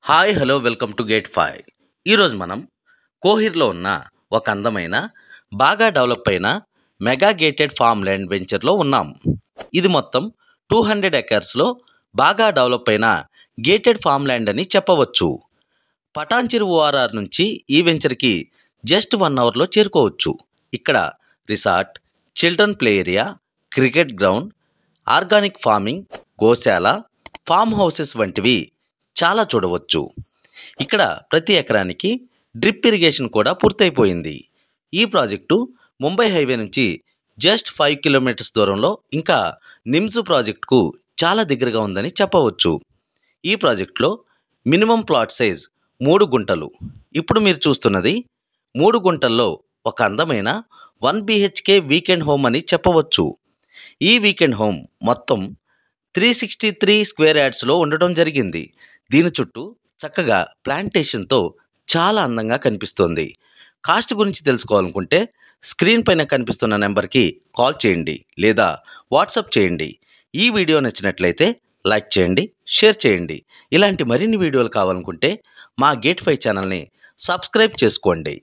Hi hello welcome to gate 5. ఈరోజు మనం కోహిర్లో ఉన్న ఒక అందమైన బాగా డెవలప్ అయిన మెగా గేటెడ్ ఫామ్ ల్యాండ్ వెంచర్లో ఉన్నాం. ఇది మొత్తం 200 ఎకర్స్లో బాగా డెవలప్ అయిన గేటెడ్ ఫామ్ ల్యాండ్ అని చెప్పవచ్చు. పటాన్చెరు ఓఆర్ఆర్ నుంచి ఈ వెంచర్కి జస్ట్ 1 అవర్లో చేరుకోవచ్చు. ఇక్కడ resort, children play area, cricket ground, organic farming, గోశాల, ఫామ్ హౌసెస్ వంటివి చాలా చూడవచ్చు. ఇక్కడ ప్రతి ఎకరానికి డ్రిప్ ఇరిగేషన్ కూడా పూర్తయిపోయింది. ఈ ప్రాజెక్టు ముంబై హైవే నుంచి జస్ట్ 5 కిలోమీటర్స్ దూరంలో, ఇంకా నిమ్స్ ప్రాజెక్టుకు చాలా దగ్గరగా ఉందని చెప్పవచ్చు. ఈ ప్రాజెక్టులో మినిమం ప్లాట్ సైజ్ 3 గుంటలు. ఇప్పుడు మీరు చూస్తున్నది 3 గుంటల్లో ఒక అందమైన 1 BHK వీకెండ్ హోమ్ అని చెప్పవచ్చు. ఈ వీకెండ్ హోమ్ మొత్తం 363 స్క్వేర్ యార్డ్స్లో ఉండటం జరిగింది. దీని చుట్టూ చక్కగా ప్లాంటేషన్తో చాలా అందంగా కనిపిస్తోంది. కాస్ట్ గురించి తెలుసుకోవాలనుకుంటే స్క్రీన్ పైన కనిపిస్తున్న నెంబర్కి కాల్ చేయండి లేదా వాట్సాప్ చేయండి. ఈ వీడియో నచ్చినట్లయితే లైక్ చేయండి, షేర్ చేయండి. ఇలాంటి మరిన్ని వీడియోలు కావాలనుకుంటే మా గేట్ 5 ఛానల్ని సబ్స్క్రైబ్ చేసుకోండి.